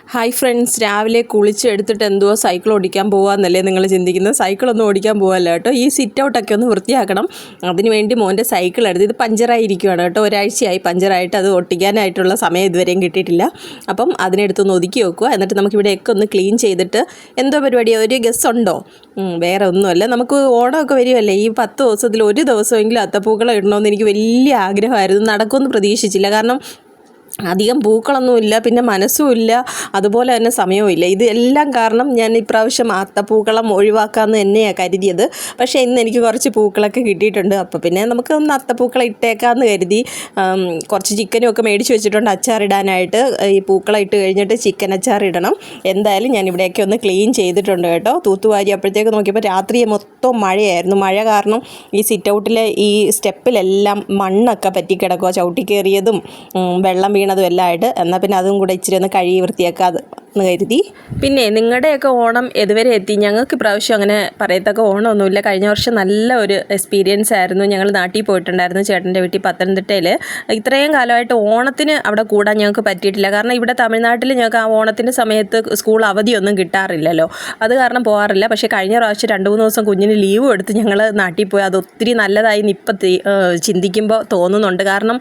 Hi friends, രാവിലെ കുളിച്ചെടുത്തിട്ട് എന്തുവാ cycle ഓടിക്കാൻ പോകാമെന്നല്ലേ നിങ്ങൾ ചിന്തിക്കുന്നത്? സൈക്കിളൊന്നും ഓടിക്കാൻ പോകാമല്ല കേട്ടോ. ഈ സിറ്റ് ഔട്ടൊക്കെ ഒന്ന് വൃത്തിയാക്കണം. അതിനുവേണ്ടി മോൻ്റെ സൈക്കിൾ എടുത്ത് ഇത് പഞ്ചറായിരിക്കുകയാണ് കേട്ടോ. ഒരാഴ്ചയായി പഞ്ചറായിട്ട്, അത് ഒട്ടിക്കാനായിട്ടുള്ള സമയം ഇതുവരെയും കിട്ടിയിട്ടില്ല. അപ്പം അതിനെടുത്തൊന്ന് ഒതുക്കി വെക്കുക. എന്നിട്ട് നമുക്കിവിടെയൊക്കെ ഒന്ന് ക്ലീൻ ചെയ്തിട്ട് എന്തോ പരിപാടിയാണ്, ഒരു ഗസ് ഉണ്ടോ? വേറെ ഒന്നുമല്ല, നമുക്ക് ഓണമൊക്കെ വരുമല്ലേ, ഈ 10 ദിവസത്തിൽ ഒരു ദിവസമെങ്കിലും അത്തപ്പൂക്കളം ഇടണമെന്ന് എനിക്ക് വലിയ ആഗ്രഹമായിരുന്നു. നടക്കുമെന്ന് പ്രതീക്ഷിച്ചില്ല. കാരണം അധികം പൂക്കളൊന്നുമില്ല, പിന്നെ മനസ്സുമില്ല, അതുപോലെ തന്നെ സമയവുമില്ല. ഇതെല്ലാം കാരണം ഞാൻ ഇപ്രാവശ്യം അത്തപ്പൂക്കളം ഒഴിവാക്കാമെന്ന് തന്നെയാണ് കരുതിയത്. പക്ഷേ ഇന്ന് എനിക്ക് കുറച്ച് പൂക്കളൊക്കെ കിട്ടിയിട്ടുണ്ട്. അപ്പോൾ പിന്നെ നമുക്ക് ഒന്ന് അത്തപ്പൂക്കളം ഇട്ടേക്കാമെന്ന് കരുതി. കുറച്ച് ചിക്കനും ഒക്കെ മേടിച്ച് വെച്ചിട്ടുണ്ട് അച്ചാറിടാനായിട്ട്. ഈ പൂക്കളം ഇട്ട് കഴിഞ്ഞിട്ട് ചിക്കൻ അച്ചാർ ഇടണം. എന്തായാലും ഞാൻ ഇവിടെയൊക്കെ ഒന്ന് ക്ലീൻ ചെയ്തിട്ടുണ്ട് കേട്ടോ. തൂത്തുവാരി അപ്പോഴത്തേക്ക് നോക്കിയപ്പോൾ രാത്രി മൊത്തം മഴയായിരുന്നു. മഴ കാരണം ഈ സിറ്റ് ഔട്ടിലെ ഈ സ്റ്റെപ്പിലെല്ലാം മണ്ണൊക്കെ പറ്റിക്കിടക്കുക, ചവിട്ടി കയറിയതും വെള്ളം വീണതും എല്ലാം ആയിട്ട്. എന്നാൽ പിന്നെ അതും കൂടെ ഇച്ചിരി ഒന്ന് കഴുകി വൃത്തിയാക്കാതെ എന്ന് കരുതി. പിന്നെ നിങ്ങളുടെയൊക്കെ ഓണം ഇതുവരെ എത്തി? ഞങ്ങൾക്ക് ഇപ്രാവശ്യം അങ്ങനെ പറയത്തക്ക ഓണമൊന്നുമില്ല. കഴിഞ്ഞ വർഷം നല്ല ഒരു എക്സ്പീരിയൻസ് ആയിരുന്നു. ഞങ്ങൾ നാട്ടിൽ പോയിട്ടുണ്ടായിരുന്നു, ചേട്ടൻ്റെ വീട്ടിൽ പത്തനംതിട്ടയിൽ. ഇത്രയും കാലമായിട്ട് ഓണത്തിന് അവിടെ കൂടാൻ ഞങ്ങൾക്ക് പറ്റിയിട്ടില്ല. കാരണം ഇവിടെ തമിഴ്നാട്ടിൽ ഞങ്ങൾക്ക് ആ ഓണത്തിൻ്റെ സമയത്ത് സ്കൂൾ അവധിയൊന്നും കിട്ടാറില്ലല്ലോ, അത് കാരണം പോകാറില്ല. പക്ഷേ കഴിഞ്ഞ പ്രാവശ്യം 2-3 ദിവസം കുഞ്ഞിന് ലീവും എടുത്ത് ഞങ്ങൾ നാട്ടിൽ പോയി. അത് ഒത്തിരി നല്ലതായി ഇപ്പം ചിന്തിക്കുമ്പോൾ തോന്നുന്നുണ്ട്. കാരണം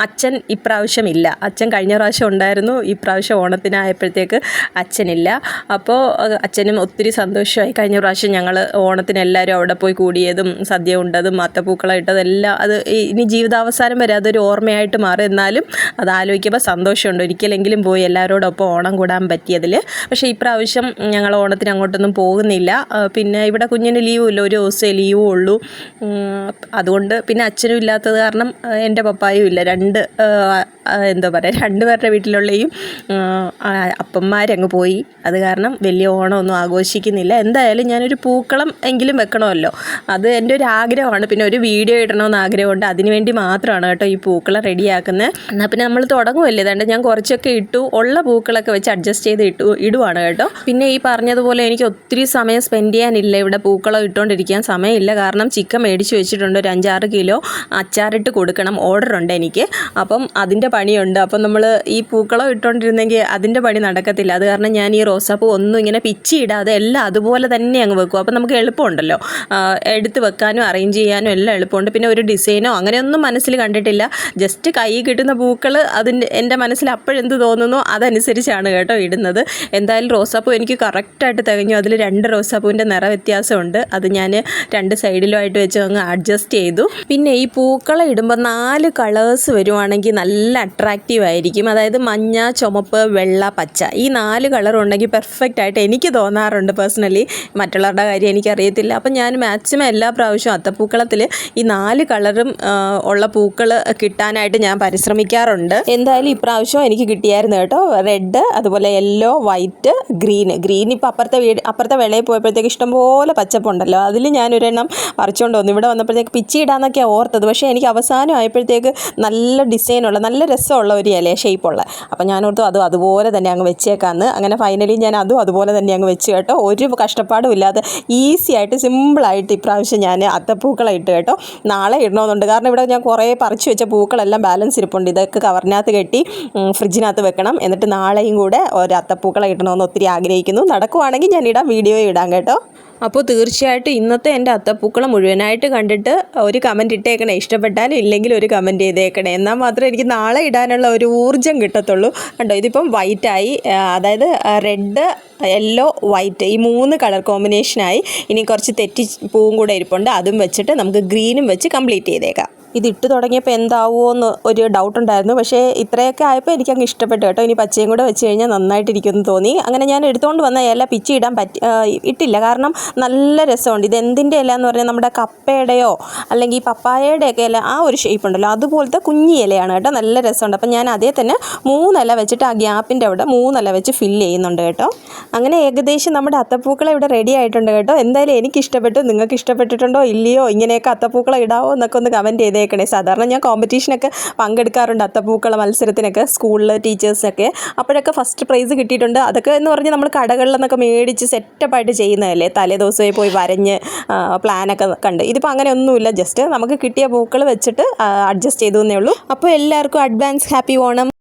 അച്ഛൻ ഇപ്രാവശ്യം ഇല്ല. അച്ഛൻ കഴിഞ്ഞ പ്രാവശ്യം ഉണ്ടായിരുന്നു, ഇപ്രാവശ്യം ഓണത്തിനായപ്പോഴത്തേക്ക് അച്ഛനില്ല. അപ്പോൾ അച്ഛനും ഒത്തിരി സന്തോഷമായി. കഴിഞ്ഞ പ്രാവശ്യം ഞങ്ങൾ ഓണത്തിന് എല്ലാവരും അവിടെ പോയി കൂടിയതും സദ്യ ഉണ്ടതും അത്തപ്പൂക്കളം ഇട്ടതെല്ലാം അത് ഇനി ജീവിതാവസാനം വരെ അതൊരു ഓർമ്മയായിട്ട് മാറും. എന്നാലും അത് ആലോചിക്കുമ്പോൾ സന്തോഷമുണ്ട്, ഒരിക്കലെങ്കിലും പോയി എല്ലാവരോടൊപ്പം ഓണം കൂടാൻ പറ്റിയതിൽ. പക്ഷേ ഇപ്രാവശ്യം ഞങ്ങൾ ഓണത്തിന് അങ്ങോട്ടൊന്നും പോകുന്നില്ല. പിന്നെ ഇവിടെ കുഞ്ഞിന് ലീവുമില്ല, ഒരു ദിവസമേ ലീവും ഉള്ളൂ. അതുകൊണ്ട് പിന്നെ അച്ഛനും ഇല്ലാത്തത് കാരണം എൻ്റെ പപ്പായും ഇല്ല. എന്താ പറയുക, 2 പേരുടെ വീട്ടിലുള്ളയും അപ്പന്മാരങ്ങ് പോയി. അത് കാരണം വലിയ ഓണമൊന്നും ആഘോഷിക്കുന്നില്ല. എന്തായാലും ഞാനൊരു പൂക്കളം എങ്കിലും വെക്കണമല്ലോ, അത് എൻ്റെ ഒരു ആഗ്രഹമാണ്. പിന്നെ ഒരു വീഡിയോ ഇടണമെന്ന് ആഗ്രഹമുണ്ട്, അതിനുവേണ്ടി മാത്രമാണ് കേട്ടോ ഈ പൂക്കളം റെഡിയാക്കുന്നത്. എന്നാൽ പിന്നെ നമ്മൾ തുടങ്ങുമല്ലേ, അതുകൊണ്ട് ഞാൻ കുറച്ചൊക്കെ ഇട്ടു, ഉള്ള പൂക്കളൊക്കെ വെച്ച് അഡ്ജസ്റ്റ് ചെയ്ത് ഇടുവാണ് കേട്ടോ. പിന്നെ ഈ പറഞ്ഞതുപോലെ എനിക്ക് ഒത്തിരി സമയം സ്പെൻഡ് ചെയ്യാനില്ല, ഇവിടെ പൂക്കളം ഇട്ടുകൊണ്ടിരിക്കാൻ സമയമില്ല. കാരണം ചിക്കൻ മേടിച്ച് വെച്ചിട്ടുണ്ട്, ഒരു 5-6 കിലോ അച്ചാറിട്ട് കൊടുക്കണം, ഓർഡറുണ്ട് എനിക്ക്. അപ്പം അതിൻ്റെ പണിയുണ്ട്. അപ്പം നമ്മൾ ഈ പൂക്കളം ഇട്ടുകൊണ്ടിരുന്നെങ്കിൽ അതിൻ്റെ പണി നടക്കത്തില്ല. അത് കാരണം ഞാൻ ഈ റോസാപ്പൂ ഒന്നും ഇങ്ങനെ പിച്ചി ഇടാതെ എല്ലാം അതുപോലെ തന്നെ അങ്ങ് വെക്കും. അപ്പം നമുക്ക് എളുപ്പമുണ്ടല്ലോ, എടുത്ത് വെക്കാനും അറേഞ്ച് ചെയ്യാനും എല്ലാം എളുപ്പമുണ്ട്. പിന്നെ ഒരു ഡിസൈനോ അങ്ങനെയൊന്നും മനസ്സിൽ കണ്ടിട്ടില്ല. ജസ്റ്റ് കൈ കിട്ടുന്ന പൂക്കൾ എൻ്റെ മനസ്സിൽ അപ്പോഴെന്ത് തോന്നുന്നു അതനുസരിച്ചാണ് കേട്ടോ ഇടുന്നത്. എന്തായാലും റോസാപ്പൂ എനിക്ക് കറക്റ്റായിട്ട് തികഞ്ഞു. അതിൽ 2 റോസാപ്പൂവിൻ്റെ നിറ വ്യത്യാസമുണ്ട്. അത് ഞാൻ 2 സൈഡിലുമായിട്ട് വെച്ച് അങ്ങ് അഡ്ജസ്റ്റ് ചെയ്തു. പിന്നെ ഈ പൂക്കളം ഇടുമ്പോൾ 4 കളേഴ്സ് വരുവാണെങ്കിൽ നല്ല അട്രാക്റ്റീവ് ആയിരിക്കും. അതായത് മഞ്ഞ, ചുമപ്പ്, വെള്ള, പച്ച, ഈ 4 കളറും ഉണ്ടെങ്കിൽ പെർഫെക്റ്റ് ആയിട്ട് എനിക്ക് തോന്നാറുണ്ട് പേഴ്സണലി. മറ്റുള്ളവരുടെ കാര്യം എനിക്കറിയത്തില്ല. അപ്പം ഞാൻ മാക്സിമം എല്ലാ പ്രാവശ്യവും അത്തപ്പൂക്കളത്തിൽ ഈ 4 കളറും ഉള്ള പൂക്കൾ കിട്ടാനായിട്ട് ഞാൻ പരിശ്രമിക്കാറുണ്ട്. എന്തായാലും ഇപ്രാവശ്യം എനിക്ക് കിട്ടിയായിരുന്നു കേട്ടോ. റെഡ്, അതുപോലെ യെല്ലോ, വൈറ്റ്, ഗ്രീൻ ഇപ്പോൾ അപ്പുറത്തെ വെളയിൽ പോയപ്പോഴത്തേക്ക് ഇഷ്ടംപോലെ പച്ചപ്പുണ്ടല്ലോ, അതിൽ ഞാനൊരെണ്ണം പറിച്ചുകൊണ്ട് വന്നു. ഇവിടെ വന്നപ്പോഴത്തേക്ക് പിച്ചി ഇടാന്നൊക്കെയാണ് ഓർത്തത്. പക്ഷേ എനിക്ക് അവസാനം ആയപ്പോഴത്തേക്ക് നല്ല ഡിസൈനുള്ള, നല്ല രസമുള്ള ഒരു ഇല ഷേപ്പുള്ള, അപ്പം ഞാനോർത്തു അതുപോലെ തന്നെ അങ്ങ് വെച്ചേക്കാന്ന്. അങ്ങനെ ഫൈനലി ഞാൻ അതുപോലെ തന്നെ അങ്ങ് വെച്ച് കേട്ടോ. ഒരു കഷ്ടപ്പാടും ഇല്ലാതെ ഈസി ആയിട്ട് സിമ്പിളായിട്ട് ഇപ്രാവശ്യം ഞാൻ അത്തപ്പൂക്കളം ഇട്ട് കേട്ടോ. നാളെ ഇടണമെന്നുണ്ട്, കാരണം ഇവിടെ ഞാൻ കുറേ പറിച്ച് വെച്ച പൂക്കളെല്ലാം ബാലൻസ് ഇരിപ്പുണ്ട്. ഇതൊക്കെ കവറിനകത്ത് കെട്ടി ഫ്രിഡ്ജിനകത്ത് വെക്കണം. എന്നിട്ട് നാളെയും കൂടെ ഒരു അത്തപ്പൂക്കളം ഇടണമെന്ന് ഒത്തിരി ആഗ്രഹിക്കുന്നു. നടക്കുവാണെങ്കിൽ ഞാൻ വീഡിയോ ഇടാം കേട്ടോ. അപ്പോൾ തീർച്ചയായിട്ടും ഇന്നത്തെ എൻ്റെ അത്തപ്പൂക്കളം മുഴുവനായിട്ട് കണ്ടിട്ട് ഒരു കമൻറ്റ് ഇട്ടേക്കണേ. ഇഷ്ടപ്പെട്ടാലും ഇല്ലെങ്കിൽ ഒരു കമൻറ്റ് ചെയ്തേക്കണേ. എന്നാൽ മാത്രമേ എനിക്ക് നാളെ ഇടാനുള്ള ഒരു ഊർജ്ജം കിട്ടത്തുള്ളൂ. കണ്ടോ, ഇതിപ്പം വൈറ്റായി, അതായത് റെഡ്, യെല്ലോ, വൈറ്റ്, ഈ 3 കളർ കോമ്പിനേഷനായി. ഇനി കുറച്ച് തെറ്റി പൂവും കൂടെ ഇരിപ്പുണ്ട്, അതും വെച്ചിട്ട് നമുക്ക് ഗ്രീനും വെച്ച് കംപ്ലീറ്റ് ചെയ്തേക്കാം. ഇതിട്ട് തുടങ്ങിയപ്പോൾ എന്താവുമോ എന്ന് ഒരു ഡൗട്ടുണ്ടായിരുന്നു. പക്ഷേ ഇത്രയൊക്കെ ആയപ്പോൾ എനിക്കങ്ങ് ഇഷ്ടപ്പെട്ടു കേട്ടോ. ഇനി പച്ചയും കൂടെ വെച്ച് കഴിഞ്ഞാൽ നന്നായിട്ടിരിക്കുമെന്ന് തോന്നി. അങ്ങനെ ഞാൻ എടുത്തുകൊണ്ട് വന്ന ഇല പിച്ചി ഇടാൻ ഇട്ടില്ല, കാരണം നല്ല രസമുണ്ട്. ഇത് എന്തിൻ്റെ ഇല എന്ന് പറഞ്ഞാൽ നമ്മുടെ കപ്പയുടെയോ അല്ലെങ്കിൽ പപ്പായയുടെയൊക്കെ ഇല, ആ ഒരു ഷേപ്പ് ഉണ്ടല്ലോ, അതുപോലത്തെ കുഞ്ഞി ഇലയാണ് കേട്ടോ. നല്ല രസമുണ്ട്. അപ്പം ഞാൻ അതേ തന്നെ 3 ഇല വെച്ചിട്ട് ആ ഗ്യാപ്പിൻ്റെ അവിടെ 3 ഇല വെച്ച് ഫില്ല് ചെയ്യുന്നുണ്ട് കേട്ടോ. അങ്ങനെ ഏകദേശം നമ്മുടെ അത്തപ്പൂക്കളം ഇവിടെ റെഡി ആയിട്ടുണ്ട് കേട്ടോ. എന്തായാലും എനിക്ക് ഇഷ്ടപ്പെട്ടു. നിങ്ങൾക്ക് ഇഷ്ടപ്പെട്ടിട്ടുണ്ടോ ഇല്ലയോ? ഇങ്ങനെയൊക്കെ അത്തപ്പൂക്കളം ഇടാവോ എന്നൊക്കെ ഒന്ന് കമൻറ്റ് ചെയ്തേക്കണേ. സാധാരണ ഞാൻ കോമ്പറ്റീഷനൊക്കെ പങ്കെടുക്കാറുണ്ട്, അത്തപ്പൂക്കള മത്സരത്തിനൊക്കെ, സ്കൂളിൽ ടീച്ചേഴ്സൊക്കെ. അപ്പോഴൊക്കെ ഫസ്റ്റ് പ്രൈസ് കിട്ടിയിട്ടുണ്ട്. അതൊക്കെ എന്ന് പറഞ്ഞാൽ നമ്മൾ കടകളിൽ നിന്നൊക്കെ മേടിച്ച് സെറ്റപ്പായിട്ട് ചെയ്യുന്നതല്ലേ, തലേ ദിവസമേ പോയി വരഞ്ഞ് പ്ലാനൊക്കെ കണ്ട്. ഇതിപ്പോൾ അങ്ങനെ ഒന്നുമില്ല, ജസ്റ്റ് നമുക്ക് കിട്ടിയ പൂക്കൾ വെച്ചിട്ട് അഡ്ജസ്റ്റ് ചെയ്തു എന്നേ ഉള്ളൂ. അപ്പോൾ എല്ലാവർക്കും അഡ്വാൻസ് ഹാപ്പി ഓണം.